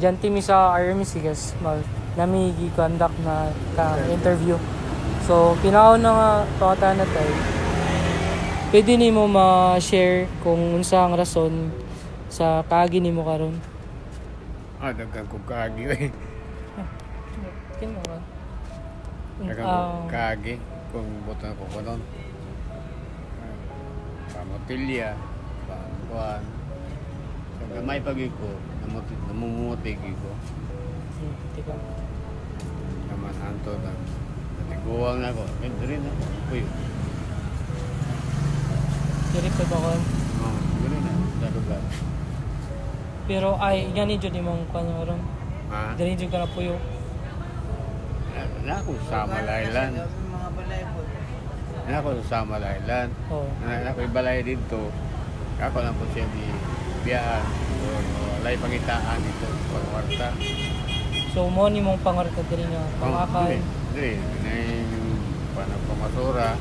estudyante mi sa RMC guys, nami gi-conduct na interview. So pinaon na nga pangatan na tayo. Pwede nimo ma-share kung unsa ang rason sa kaagi nimo karon? Daghan ko kaagi eh. Kino ka? Daghan ko kaagi kung butan ko kanon. Pamotilya, pangkuan. Sa gamay pagi ko, namumuti ko. Tika. Naman anto na. Natiguang na ko. Rin ako. Puyo. Direct ka ba ko? Gano'n na. Sa lugar. Pero ay gani jud imong kanyo ron. Ha? Dili jud ka na puyo. Na ako sa Malaylan. Na ako sa Malaylan. Oh. Na ako ibalay dito. Ako lang po siya di biyaan. Walay pangitaan dito. Pangwarta. So mo ni mong pangarta diri nga pangakay. Dili. Yung panagpamasura.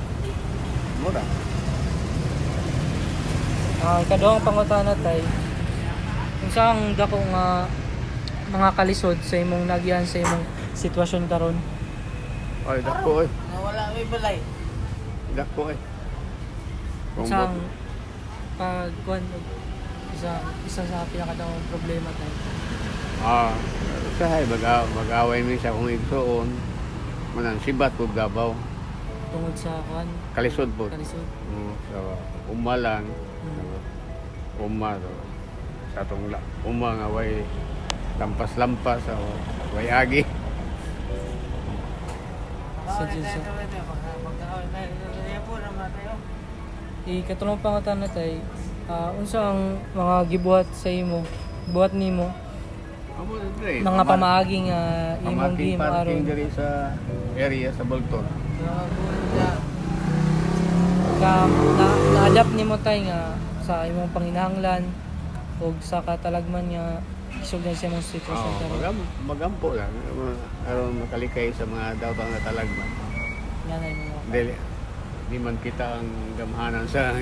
Mura. Ang kaduhang pangutana tay. Unsa ang dako nga mga kalisod sa imong nagyan sa imong sitwasyon karon? Ay, dako eh. Wala may balay. Dako eh. Unsa ang pagkuan isa sa pinakadawang problema tay? Usahay, mag-away mi sa kung igsoon. Manan, sibat po gabaw. Tungod sa kuan Kalisod po. kalisod. So, umalan. Uma, so, sa itong uma nga way lampas-lampas, so, way agi. Sa Diyos. Katulong pangutana tay. Unsa ang mga gibuhat sa imo? Buhat nimo mga pamaagi nga imong Pamating gihimo parking aron diri sa area sa Bolton. na-adapt nimo tay nga sa imong panginahanglan ug sa katalagman nga isog na sa imong sitwasyon karon. Magampo lang. Aron makalikay sa mga daotang na talagman. Nanay mo. Di man kita ang gamhanan sa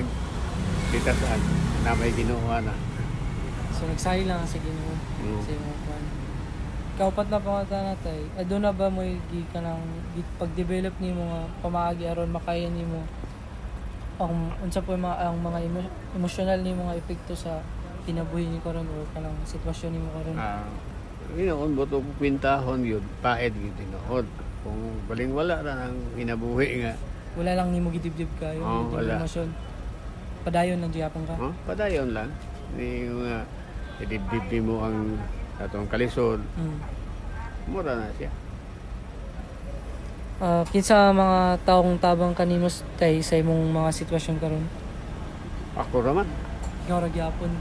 kita saan na may ginuha na. So nagsahi lang sa Ginoo sa imong kwan. Kaupat na pangutana tay. Aduna ba mo kanang pag-develop nimo nga pamaagi aron makaya nimo ang unsa po ang mga emosyonal nimo nga epekto sa kinabuhi ni karon o kanang sitwasyon nimo karon? Ginoon mo ito pintahon yun, paed yun tinood. Kung baling wala na ang hinabuhi nga. Wala lang nimo gidibdib kayo, Wala. emosyon. Padayon lang gyapon ka. Padayon lang. Hindi nga idibdib mo ang atong kalisod. Mura na siya. Kinsa mga taong tabang kanimo tay sa imong mga sitwasyon karon? Ako raman. Ikaw ra gyapon.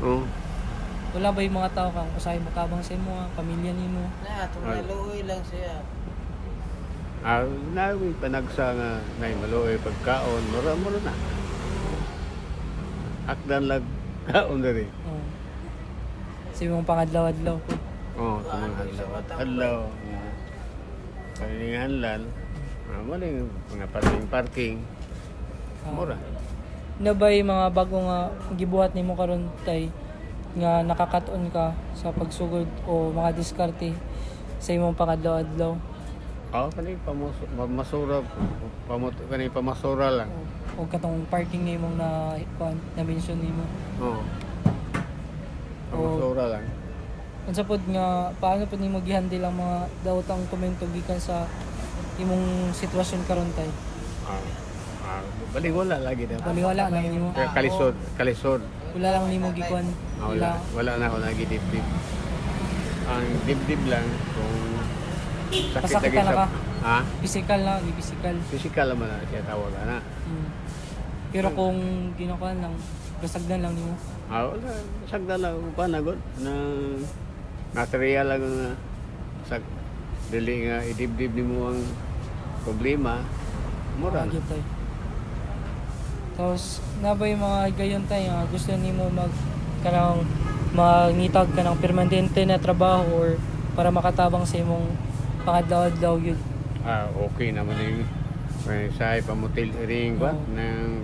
Wala ba yung mga tao kang usahay matabang sa imo, pamilya nimo? Tumaluoy lang siya. Nawi panagsa nga nay maluoy pagkaon, mura na. Akdan lag kaon diri. Sa imong pangadlaw-adlaw po. Adlaw. Paninganlan. Maling mga parking. Mura. Na ba yung mga bago nga gibuhat nimo karon tay nga nakakaton ka sa pagsugod o mga diskarte sa imong pangadlaw-adlaw? Kani pamasura, kani pamasura lang. O katong parking nimong na mention nimo. Pamasura lang. Unsa pod nga paano pod nimo gihandle ang mga daotang komento gikan sa imong sitwasyon karon tay? Bali wala lagi na. Wala lang nimo. Kalisod. Wala lang nimo gikuan. Wala na ako lagi dibdib. Ang dibdib lang kung sakit Pasakit lagi na ka? Ha? Physical na, physical. Physical naman na siya tawag na. Pero kung ginakuan lang, basagdan lang nimo. Wala. Sagda lang pa na god na material lang na dili nga idibdib nimo ang problema. Mura. Gyud tay. Tapos nabay mga gayon tay nga gusto nimo kanang mangitag ka ng permanente na trabaho or para makatabang sa imong pangadlaw-adlaw yun. Okay naman yung may say pamutil ring ba nang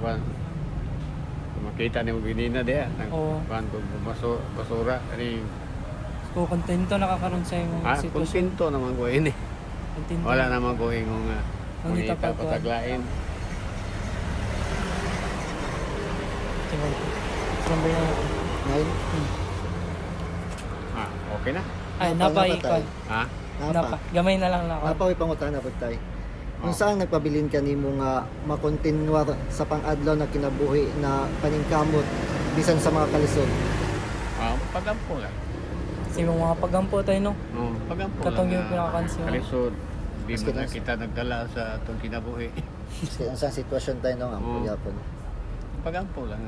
makita ni mo ginina dia nang Oo. kan basura ring Kung kontento nakakaroon sa imong sitwasyon. Kontento naman ko ini. Kontento. Wala naman ko ingong Mangita mangita pagkuhan. pataglain. Tingnan ko. Number na natin. Ngayon, Okay na. Ay, Napa, napay napa tayo. kon. Ha? Napa. Gamay na lang na kon. Napawi pangutana po tayo. Kung Oh. saan nagpabilin ka nimo nga makontinuar sa pang-adlaw na kinabuhi na paningkamot bisan sa mga kalisod. Pagampo lang. Sa imong mga pagampo tayo no. Pagampo Katong lang. yung pinakakansi mo. Kalisod. Di Maski mo na lang- kita nagdala sa itong kinabuhi. Kasi ang sa sitwasyon tayo no, ang Oo. pagyapon. Pagampo lang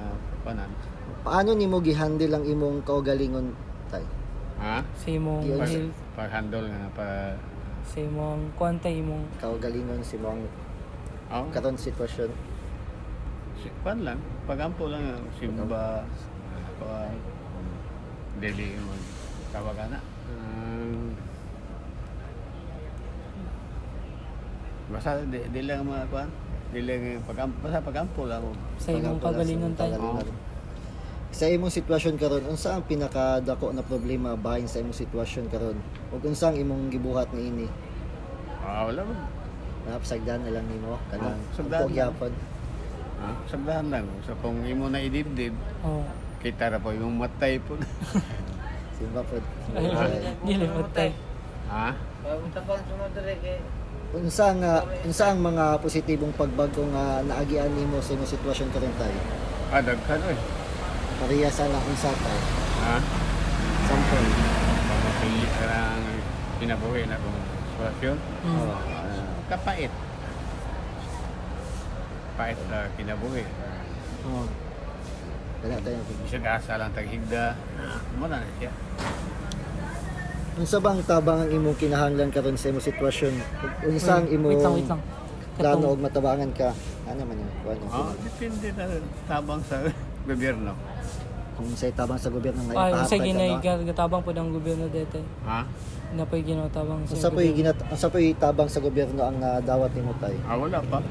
panan. Paano nimo gihandle ang imong kaugalingon tay? Ha? Sa imong Yes. health. Pag-handle nga pa... Sa imong kwantay imong Kaugalingon si mong Oh, karon sitwasyon. pan lang. Pagampo lang. Simba. Dili mo. Tawagan na. Basta di lang mga kuan. Di lang pagampo. Basta pagampo lang. sa imong kagalingon tayo. Kagalingon. Sa imong sitwasyon karon, unsa ang pinakadako na problema bahin sa imong sitwasyon karon? Ug unsa ang imong gibuhat niini? Wala mo. Napasagdan na lang nimo kanang sagdan lang. pagyapon. Sagdahan lang. So kung imo na idibdib, Oh. kita ra po yung matay po. Simba pod. Dili mo tayo. Ha? Pamunta pa sa madre kay Unsa ang mga positibong pagbago nga naagian nimo sa imong sitwasyon karon tayo? Daghan oy. Pareha sa lang unsa tayo. Ha? Sample. Pili ka lang kinabuhi na kong sitwasyon. Mm. Kapait. Pait na kinabuhi. Oh. Wala tayo. Bisag asa lang taghigda. Muna na siya. Unsa bang tabang ang imong kinahanglan karon sa imong sitwasyon? Unsa ang imong Wait lang. plano Katong og matabangan ka? Ano man yun? Kuha niyo. Depende na tabang sa gobyerno. Kung sa tabang sa gobyerno nga ay ipahatag sa ka, ginay no? gatabang po ng gobyerno dete. Ha? Napay ginatabang sa Unsa po'y tabang sa gobyerno ang nadawat nimo tay? Wala pa.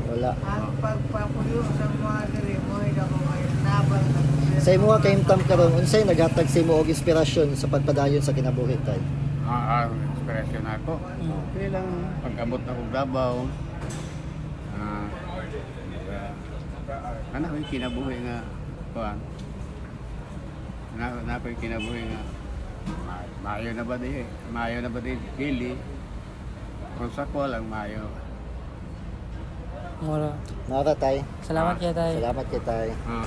Wala. ang pagpapuyo sa mga diri mo ida ko kay nabang Sa imo nga kaimtam karon, unsay naghatag sa imo og inspirasyon sa pagpadayon sa kinabuhi tay? Inspirasyon ako. Okay lang. Pag-abot na kong Davao. Ano yung kinabuhi nga kuan? Na ko yung kinabuhi nga maayo na ba di? Maayo na ba di? Dili. Kung sa ko lang maayo. Mura. Mara tay. Salamat kaya tayo. Salamat kay tay. Ah.